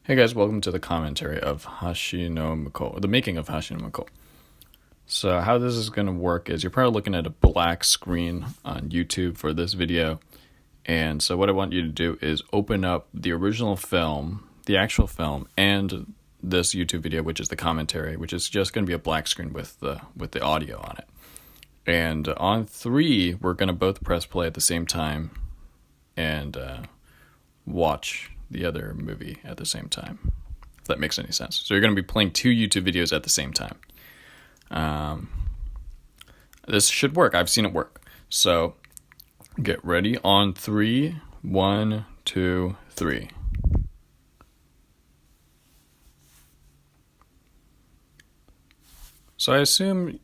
Hey guys, welcome to the commentary of Hashi no Mukou, the making of Hashi no Mukou. So how this is going to work is you're probably looking at a black screen on YouTube for this video. And so what I want you to do is open up the original film, the actual film, and this YouTube video, which is the commentary, which is just going to be a black screen with the audio on it. And on 3, we're going to both press play at the same time and watch the other movie at the same time, if that makes any sense. So you're going to be playing 2 YouTube videos at the same time. This should work. I've seen it work. So get ready on 3. 1, 2, 3. So I assume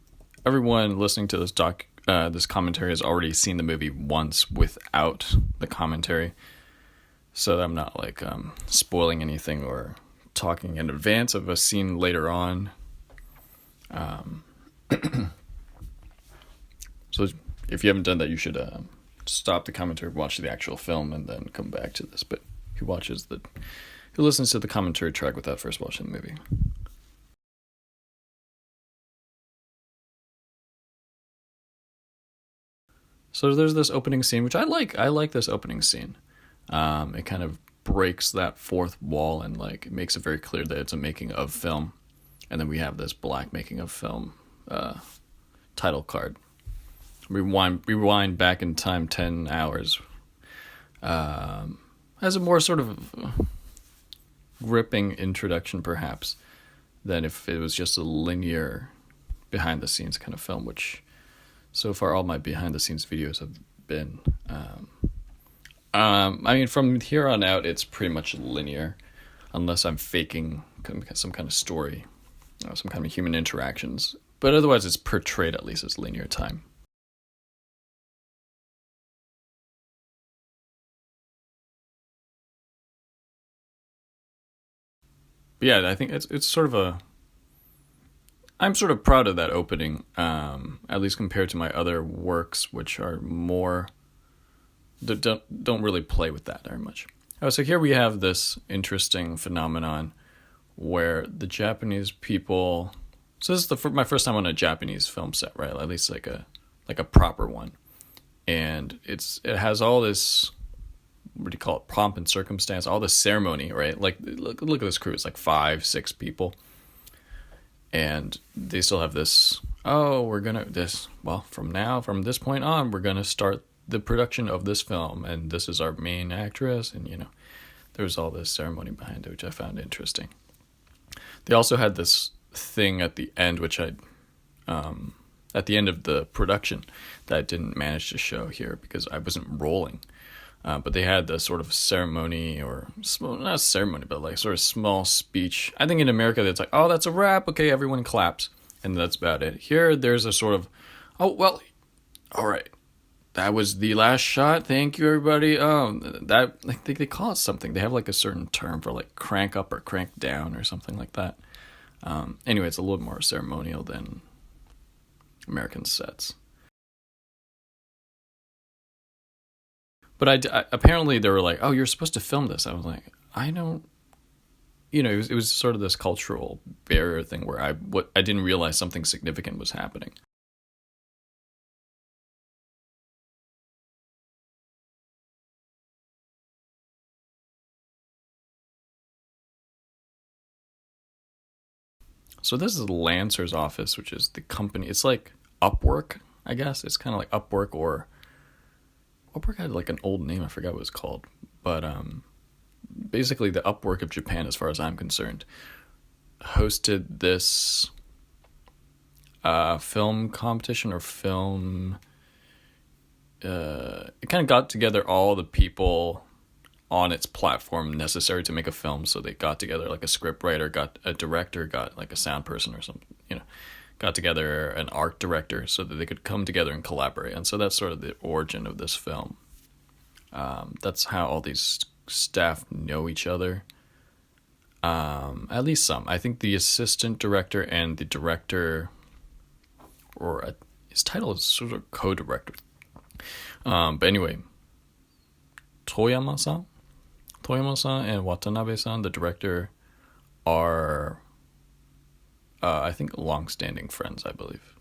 everyone listening to this commentary has already seen the movie once without the commentary. So that I'm not spoiling anything or talking in advance of a scene later on. So if you haven't done that, you should stop the commentary, watch the actual film, and then come back to this. But who listens to the commentary track without first watching the movie? So there's this opening scene, which I like. I like this opening scene. It kind of breaks that fourth wall and it makes it very clear that it's a making of film. And then we have this black making of film title card. Rewind back in time 10 hours. As a more sort of gripping introduction, perhaps, than if it was just a linear behind the scenes kind of film, which so far all my behind the scenes videos have been. From here on out, it's pretty much linear, unless I'm faking some kind of story, some kind of human interactions. But otherwise, it's portrayed at least as linear time. But yeah, I think it's sort of I'm sort of proud of that opening, at least compared to my other works, which are more that don't really play with that very much. Oh, so here we have this interesting phenomenon where the Japanese people. So this is my first time on a Japanese film set, right? At least like a proper one, and it has all this, what do you call it, pomp and circumstance, all this ceremony, right? Like look at this crew. It's like 5, 6 people, and they still have this. Oh, from this point on, we're gonna start the production of this film, and this is our main actress, and there's all this ceremony behind it, which I found interesting. They also had this thing at the end, which at the end of the production, that I didn't manage to show here because I wasn't rolling. But they had the sort of ceremony, or not ceremony, but sort of small speech. I think in America, it's like, oh, that's a wrap. Okay, everyone claps, and that's about it. Here, there's a sort of, oh, well, all right. That was the last shot. Thank you, everybody. That I think they call it something. They have a certain term for crank up or crank down or something like that. Anyway, it's a little more ceremonial than American sets. But apparently they were like, "Oh, you're supposed to film this." I was like, "I don't." It was sort of this cultural barrier thing where I didn't realize something significant was happening. So this is Lancer's office, which is the company. It's like Upwork, I guess. It's kind of like Upwork, or Upwork had an old name. I forgot what it's called. But basically the Upwork of Japan, as far as I'm concerned, hosted this film competition or film. It kind of got together all the people on its platform necessary to make a film. So they got together a script writer, got a director, got a sound person or something, got together an art director so that they could come together and collaborate. And so that's sort of the origin of this film. That's how all these staff know each other. At least some. I think the assistant director and the director, or his title is sort of co-director. But anyway, Toyama-san Toyomo-san and Watanabe-san, the director, are, I think, long-standing friends, I believe.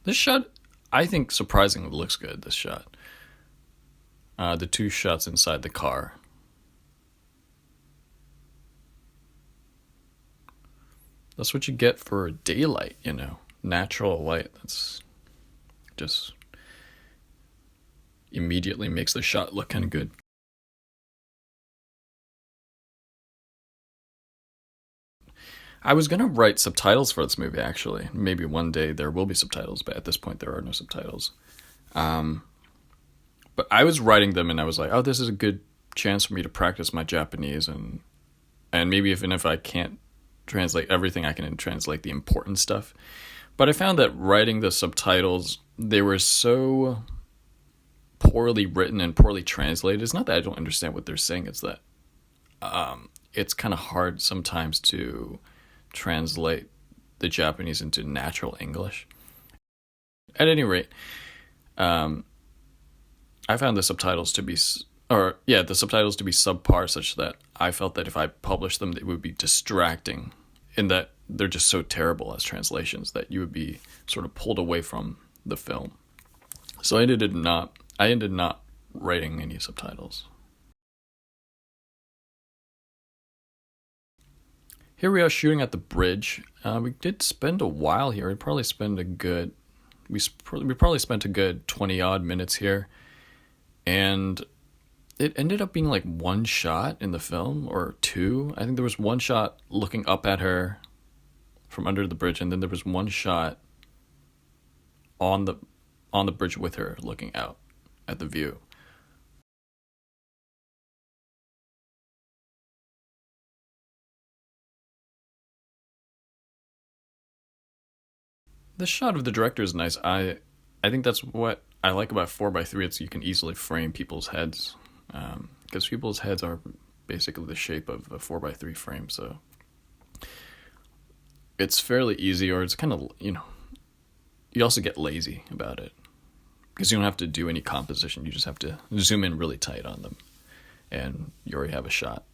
This shot, I think, surprisingly looks good, this shot. The two shots inside the car. That's what you get for daylight, natural light. That's just immediately makes the shot look kind of good. I was gonna write subtitles for this movie actually. Maybe one day there will be subtitles, but at this point there are no subtitles. Um, but I was writing them and I was like, oh, this is a good chance for me to practice my Japanese and maybe even if I can't translate everything, I can translate the important stuff. But I found that writing the subtitles, they were so poorly written and poorly translated. It's not that I don't understand what they're saying, it's that it's kind of hard sometimes to translate the Japanese into natural English. At any rate, um, I found the subtitles to be, the subtitles to be subpar, such that I felt that if I published them, it would be distracting, in that they're just so terrible as translations that you would be sort of pulled away from the film. So I ended not writing any subtitles. Here we are shooting at the bridge. We did spend a while here. We probably spent a good 20 odd minutes here. And it ended up being like one shot in the film, or two. I think there was one shot looking up at her from under the bridge, and then there was one shot on the bridge with her looking out at the view. The shot of the director is nice. I think that's what I like about 4:3. It's you can easily frame people's heads, because people's heads are basically the shape of a 4:3 frame. So it's fairly easy, or it's kind of you also get lazy about it because you don't have to do any composition. You just have to zoom in really tight on them, and you already have a shot.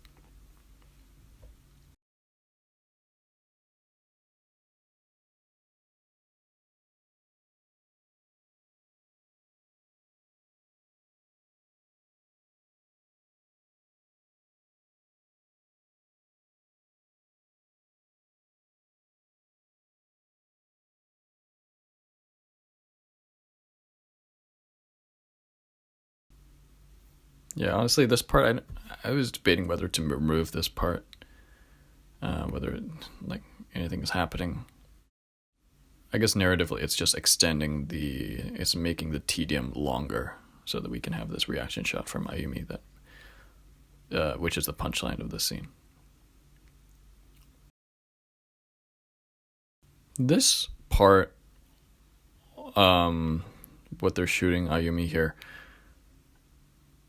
Yeah, honestly, this part I was debating whether to remove this part, whether like anything is happening. I guess narratively, it's just it's making the tedium longer so that we can have this reaction shot from Ayumi which is the punchline of the scene. This part, what they're shooting Ayumi here,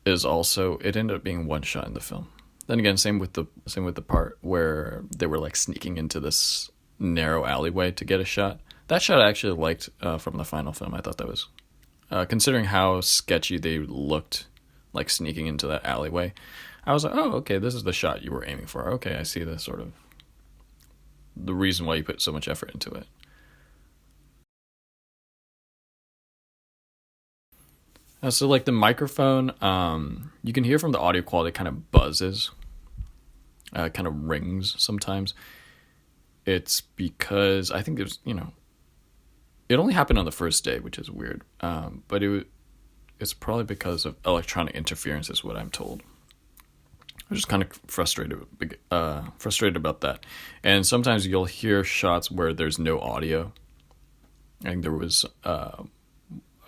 is also it ended up being one shot in the film. Then again, same with the part where they were like sneaking into this narrow alleyway to get a shot. That shot I actually liked from the final film. I thought that was considering how sketchy they looked, like sneaking into that alleyway. I was like, oh, okay, this is the shot you were aiming for. Okay, I see the sort of the reason why you put so much effort into it. So like the microphone, you can hear from the audio quality, kind of buzzes, kind of rings sometimes. It's because I think it only happened on the first day, which is weird. But it's probably because of electronic interference, is what I'm told. I'm just kind of frustrated about that. And sometimes you'll hear shots where there's no audio. I think there was a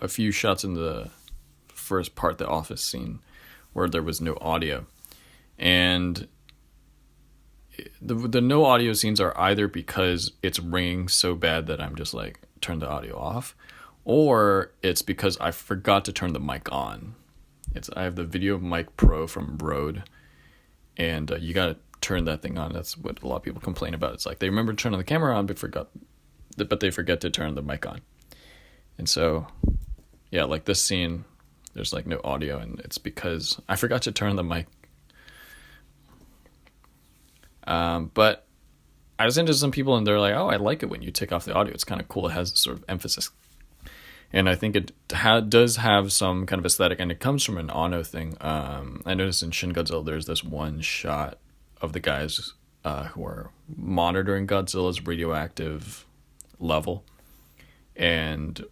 few shots in the first part, the office scene, where there was no audio. And the no audio scenes are either because it's ringing so bad that I'm just like, turn the audio off, or it's because I forgot to turn the mic on. I have the Video Mic Pro from Rode, and you gotta turn that thing on. That's what a lot of people complain about. It's like they remember to turn the camera on but forgot but they forget to turn the mic on. And so, yeah, like this scene, there's like no audio, and it's because I forgot to turn the mic. But I was into some people, and they're like, "Oh, I like it when you take off the audio. It's kind of cool. It has sort of emphasis." And I think it does have some kind of aesthetic, and it comes from an Anno thing. I noticed in Shin Godzilla, there's this one shot of the guys who are monitoring Godzilla's radioactive level, and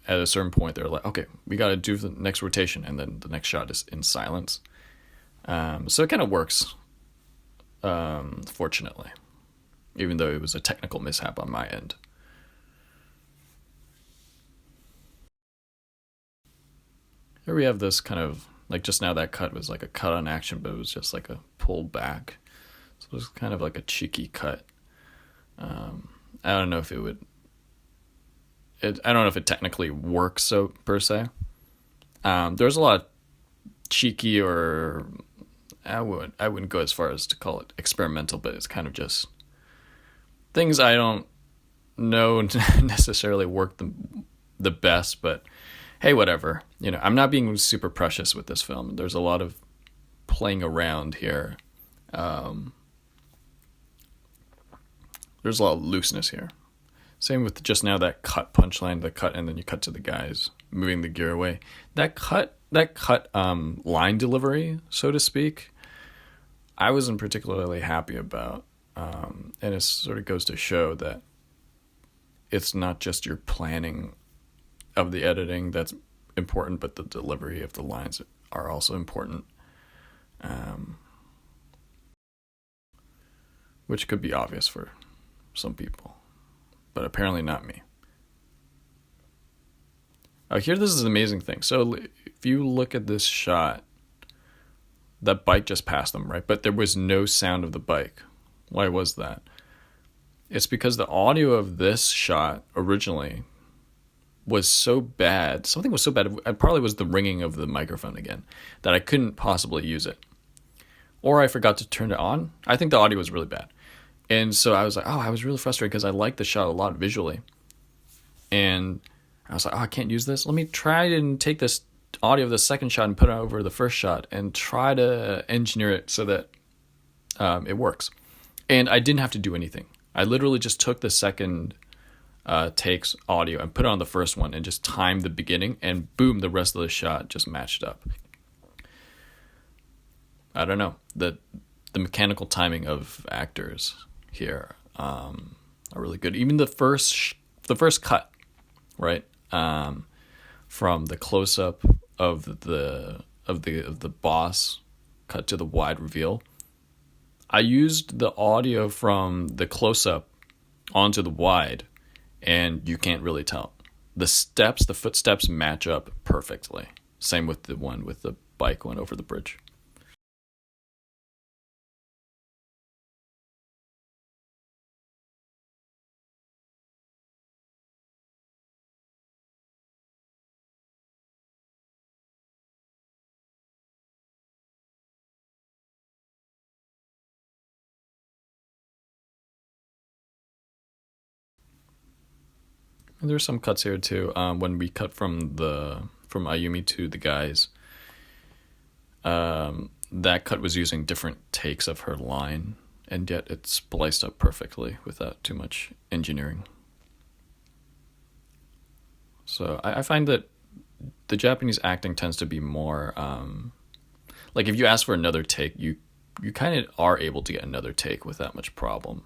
at a certain point, they're like, "Okay, we got to do the next rotation," and then the next shot is in silence. So it kind of works, fortunately, even though it was a technical mishap on my end. Here we have this kind of, like just now that cut was like a cut on action, but it was just like a pulled back. So it was kind of like a cheeky cut. I don't know if it would, I don't know if it technically works so per se. There's a lot of cheeky, or I wouldn't go as far as to call it experimental, but it's kind of just things I don't know necessarily work the best, but hey, whatever. I'm not being super precious with this film. There's a lot of playing around here. There's a lot of looseness here. Same with just now that cut punchline, the cut, and then you cut to the guys moving the gear away. That cut line delivery, so to speak, I wasn't particularly happy about. And it sort of goes to show that it's not just your planning of the editing that's important, but the delivery of the lines are also important. Which could be obvious for some people, but apparently not me. Here, this is an amazing thing. So if you look at this shot, that bike just passed them, right? But there was no sound of the bike. Why was that? It's because the audio of this shot originally was so bad. Something was so bad. It probably was the ringing of the microphone again, that I couldn't possibly use it. Or I forgot to turn it on. I think the audio was really bad. And so I was like, I was really frustrated because I liked the shot a lot visually. And I was like, I can't use this. Let me try and take this audio of the second shot and put it over the first shot and try to engineer it so that it works. And I didn't have to do anything. I literally just took the second takes audio and put it on the first one and just timed the beginning, and boom, the rest of the shot just matched up. I don't know. The mechanical timing of actors here are really good. Even the first cut, right? From the close up of the boss cut to the wide reveal. I used the audio from the close up onto the wide, and you can't really tell. The footsteps match up perfectly. Same with the one with the bike going over the bridge. And there's some cuts here too. When we cut from Ayumi to the guys, that cut was using different takes of her line, and yet it's spliced up perfectly without too much engineering. So I find that the Japanese acting tends to be more like if you ask for another take, you kind of are able to get another take without much problem.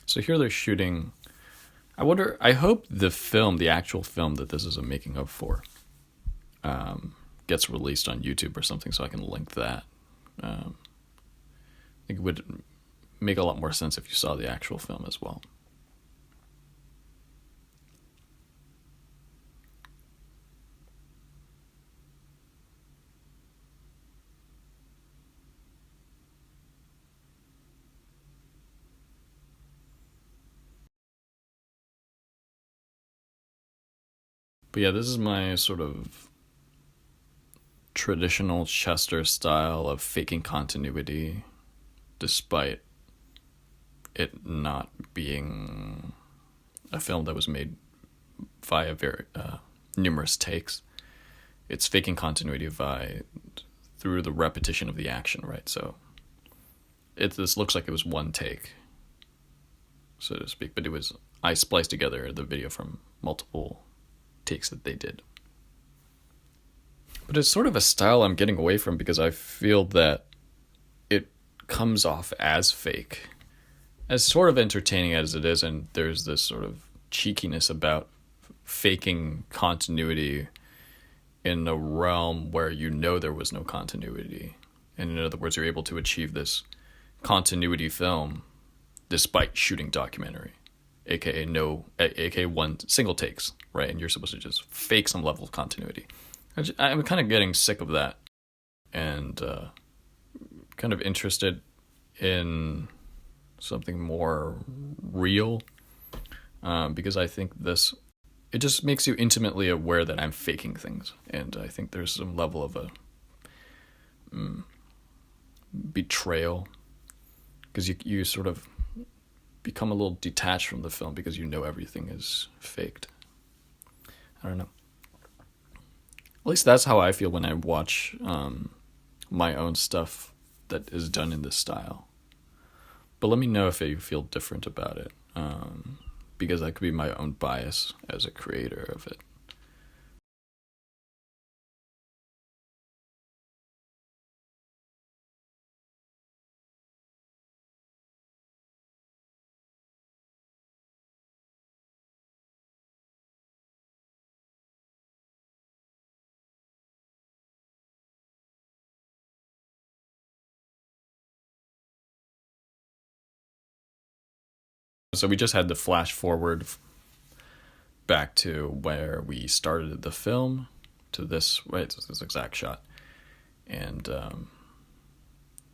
So here they're shooting. I hope the actual film that this is a making of for, gets released on YouTube or something so I can link that. I think it would make a lot more sense if you saw the actual film as well. But yeah, this is my sort of traditional Chester style of faking continuity, despite it not being a film that was made via very numerous takes. It's faking continuity through the repetition of the action, right? So this looks like it was one take, so to speak, but I spliced together the video from multiple takes that they did. But it's sort of a style I'm getting away from because I feel that it comes off as fake. As sort of entertaining as it is, and there's this sort of cheekiness about faking continuity in a realm where you know there was no continuity. And in other words, you're able to achieve this continuity film despite shooting documentary, aka one single takes, right? And you're supposed to just fake some level of continuity. I'm kind of getting sick of that, and kind of interested in something more real, because I think it just makes you intimately aware that I'm faking things, and I think there's some level of a betrayal, because you sort of become a little detached from the film because you know everything is faked. I don't know. At least that's how I feel when I watch my own stuff that is done in this style. But let me know if you feel different about it, because that could be my own bias as a creator of it. So we just had the flash forward back to where we started the film, to this exact shot, and so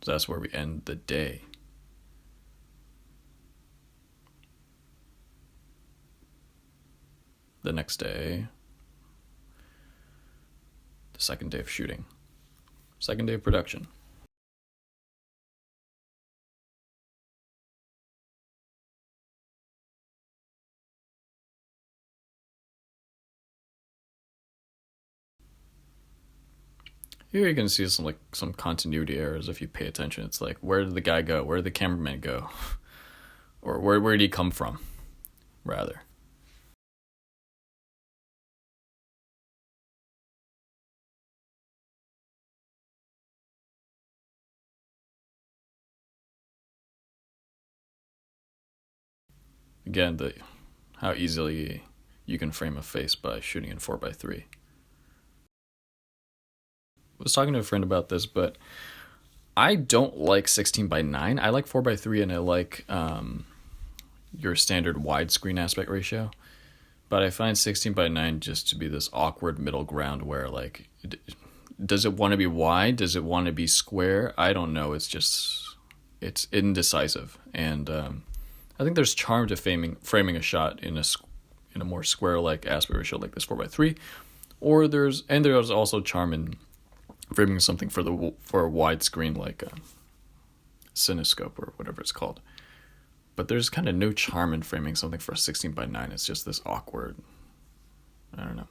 that's where we end the day. The next day, the second day of shooting, second day of production. Here you can see some continuity errors if you pay attention. It's like, where did the guy go? Where did the cameraman go? Or where did he come from, rather? Again, how easily you can frame a face by shooting in 4:3. I was talking to a friend about this, but I don't like 16:9. I like 4:3, and I like your standard widescreen aspect ratio. But I find 16:9 just to be this awkward middle ground where, like, does it want to be wide? Does it want to be square? I don't know. It's indecisive, and I think there's charm to framing a shot in a more square-like aspect ratio like this 4:3, or there's also charm in framing something for a wide screen like a cinescope or whatever it's called. But there's kind of no charm in framing something for a 16:9. It's just this awkward, I don't know.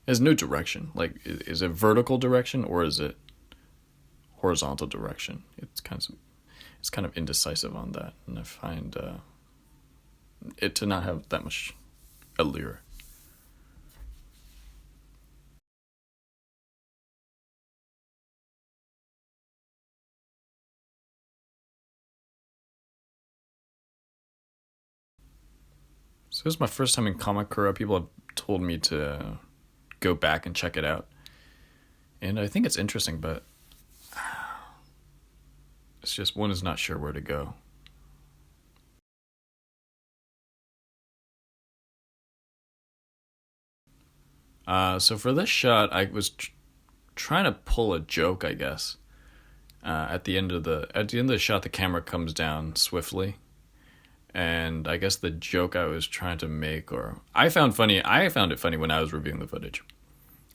It has no direction. Like, is it vertical direction or is it horizontal direction? It's kind of indecisive on that, and I find it to not have that much allure. So this is my first time in Kamakura. People have told me to go back and check it out, and I think it's interesting, but it's just one is not sure where to go. So for this shot, I was trying to pull a joke, I guess. At the end of the shot, the camera comes down swiftly, And I guess the joke I was trying to make, or I found it funny when I was reviewing the footage,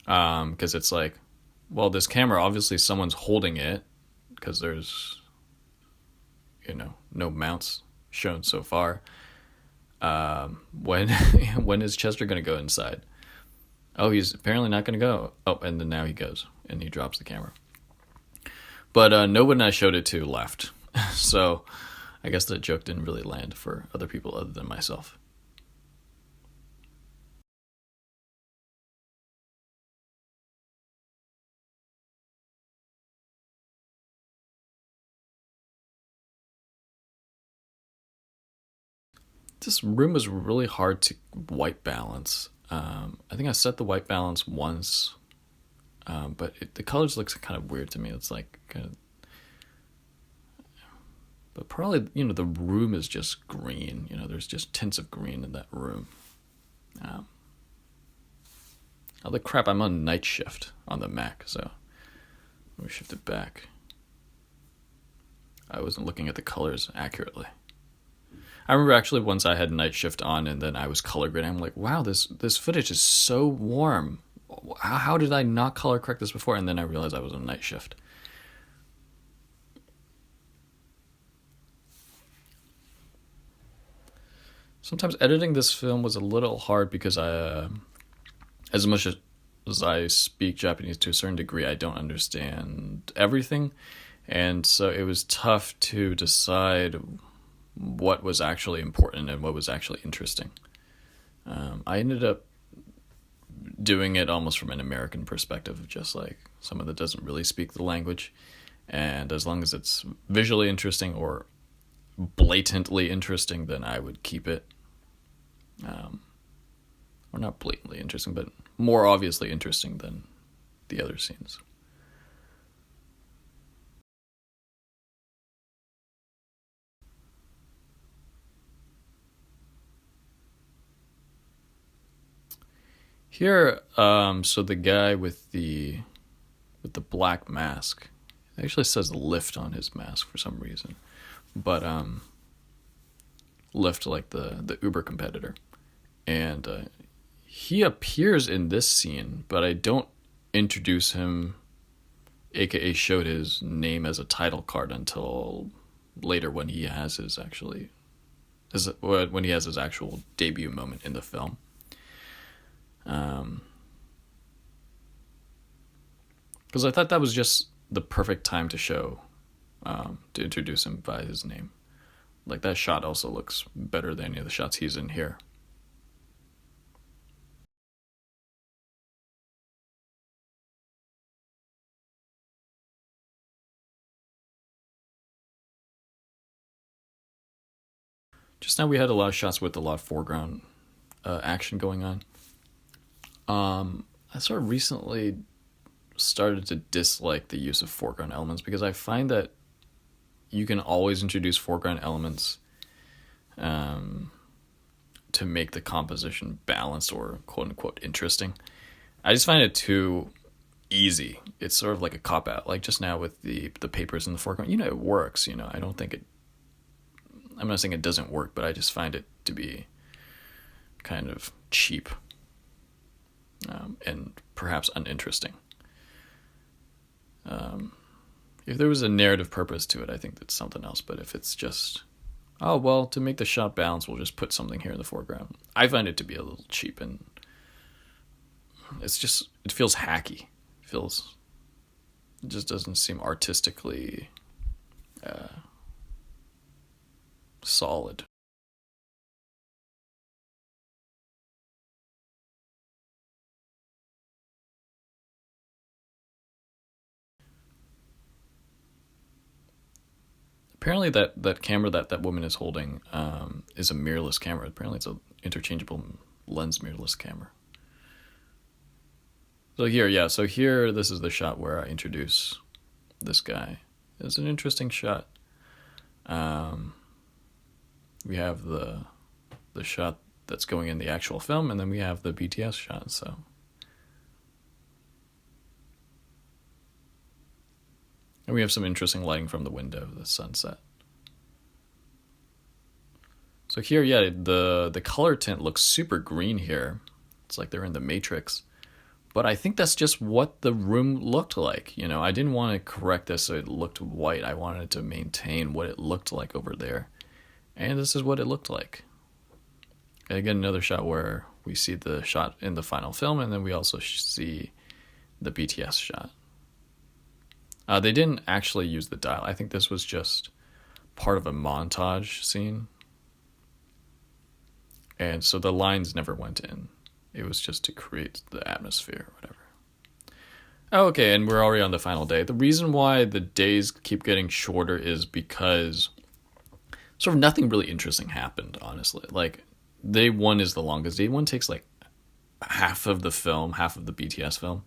because it's like, well, this camera obviously someone's holding it because there's no mounts shown so far. When when is Chester gonna go inside? Oh, he's apparently not gonna go. Oh, and then now he goes and he drops the camera. But no one I showed it to left, so I guess that joke didn't really land for other people other than myself. This room was really hard to white balance. I think I set the white balance once, but the colors looks kind of weird to me. It's like kind of, but probably the room is just green. There's just tints of green in that room. Um, oh, the crap! I'm on night shift on the Mac, so let me shift it back. I wasn't looking at the colors accurately. I remember actually once I had night shift on and then I was color grading. I'm like, wow, this footage is so warm. How did I not color correct this before? And then I realized I was on night shift. Sometimes editing this film was a little hard because as much as I speak Japanese to a certain degree, I don't understand everything. And so it was tough to decide what was actually important and what was actually interesting. I ended up doing it almost from an American perspective, just like someone that doesn't really speak the language. And as long as it's visually interesting or blatantly interesting, then I would keep it. Or not blatantly interesting, but more obviously interesting than the other scenes. Here, so the guy with the black mask, it actually says lift on his mask for some reason, but lift like the Uber competitor, and he appears in this scene, but I don't introduce him, aka showed his name as a title card until later when he has his when he has his actual debut moment in the film. Because I thought that was just the perfect time to show, to introduce him by his name. Like that shot also looks better than any of the shots he's in here. Just now we had a lot of shots with a lot of foreground action going on. I sort of recently started to dislike the use of foreground elements because I find that you can always introduce foreground elements um, to make the composition balanced or quote unquote interesting. I just find it too easy. It's sort of like a cop out. Like just now with the papers in the foreground, it works. I don't think it. I'm not saying it doesn't work, but I just find it to be kind of cheap and perhaps uninteresting. If there was a narrative purpose to it, I think that's something else. But if it's just, oh, well, to make the shot balance, we'll just put something here in the foreground. I find it to be a little cheap, and it feels hacky. It just doesn't seem artistically solid. Apparently, that camera that woman is holding is a mirrorless camera. Apparently, it's an interchangeable lens mirrorless camera. So here, yeah. So here, this is the shot where I introduce this guy. It's an interesting shot. Um, we have the shot that's going in the actual film, and then we have the BTS shot. So and we have some interesting lighting from the window, the sunset. So here, yeah, the color tint looks super green here. It's like they're in the Matrix. But I think that's just what the room looked like. You know, I didn't want to correct this so it looked white. I wanted to maintain what it looked like over there. And this is what it looked like. And again, another shot where we see the shot in the final film, and then we also see the BTS shot. They didn't actually use the dial. I think this was just part of a montage scene. And so the lines never went in. It was just to create the atmosphere or whatever. Okay, and we're already on the final day. The reason why the days keep getting shorter is because sort of nothing really interesting happened, honestly. Like, day 1 is the longest. Day 1 takes like half of the film, half of the BTS film.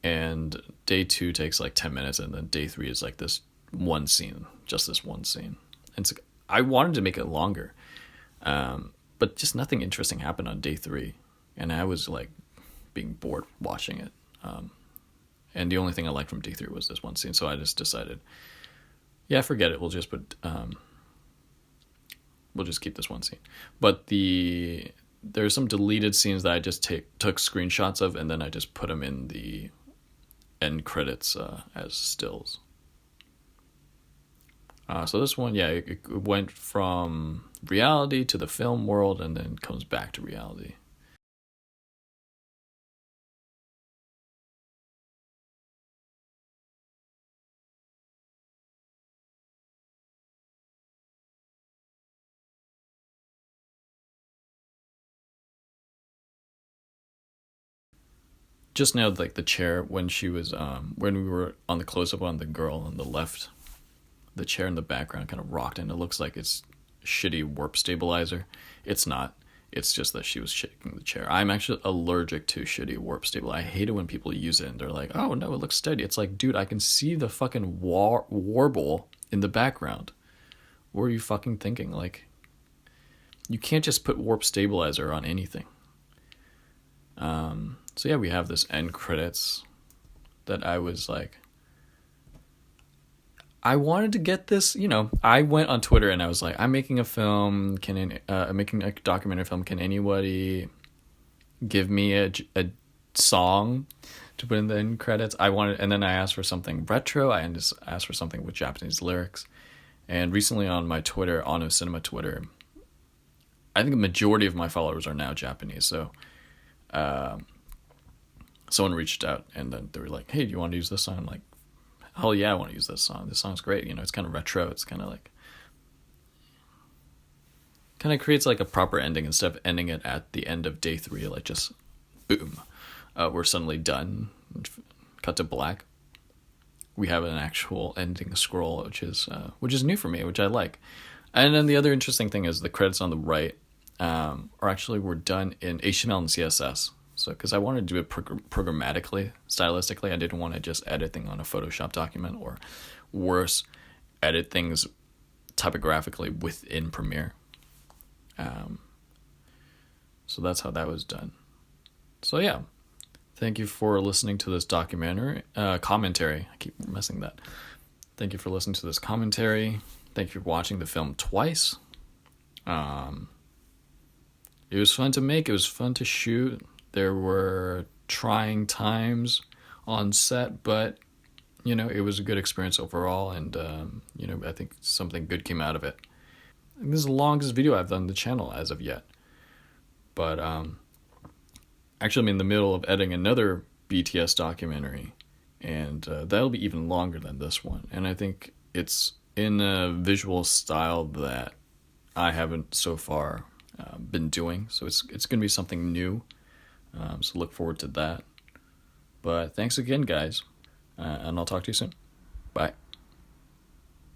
And day 2 takes like 10 minutes, and then day 3 is like this one scene, just this one scene. And so I wanted to make it longer, but just nothing interesting happened on day 3. And I was like being bored watching it. And the only thing I liked from day 3 was this one scene. So I just decided, yeah, forget it. We'll just keep this one scene. But there's some deleted scenes that I just took screenshots of, and then I just put them in the end credits as stills. So this one, yeah, it went from reality to the film world, and then comes back to reality. Just now, like the chair when she was when we were on the close up on the girl on the left, the chair in the background kind of rocked, and it looks like it's shitty warp stabilizer. It's not. It's just that she was shaking the chair. I'm actually allergic to shitty warp stabilizer. I hate it when people use it and they're like, "Oh no, it looks steady." It's like, dude, I can see the fucking warble in the background. What are you fucking thinking? Like, you can't just put warp stabilizer on anything. So yeah, we have this end credits that I was like, I wanted to get this, you know, I went on Twitter and I was like, I'm making a film, I'm making a documentary film, can anybody give me a song to put in the end credits? And then I asked for something retro, I just asked for something with Japanese lyrics, and recently on my Twitter, Ono Cinema Twitter, I think the majority of my followers are now Japanese, so someone reached out and then they were like, hey, do you want to use this song? I'm like, hell yeah, I want to use this song. This song's great. You know, it's kind of retro. It's kind of like, kind of creates like a proper ending instead of ending it at the end of day 3, like just boom, we're suddenly done, cut to black. We have an actual ending scroll, which is new for me, which I like. And then the other interesting thing is the credits on the right were done in HTML and CSS. So, because I wanted to do it programmatically, stylistically, I didn't want to just edit things on a Photoshop document, or worse, edit things typographically within Premiere. So that's how that was done. So yeah, thank you for listening to this commentary. I keep messing that. Thank you for listening to this commentary. Thank you for watching the film twice. It was fun to make. It was fun to shoot. There were trying times on set, but, you know, it was a good experience overall, and, you know, I think something good came out of it. And this is the longest video I've done on the channel as of yet. But, actually, I'm in the middle of editing another BTS documentary, and that'll be even longer than this one. And I think it's in a visual style that I haven't so far been doing, so it's going to be something new. So look forward to that. But thanks again, guys, and I'll talk to you soon. Bye.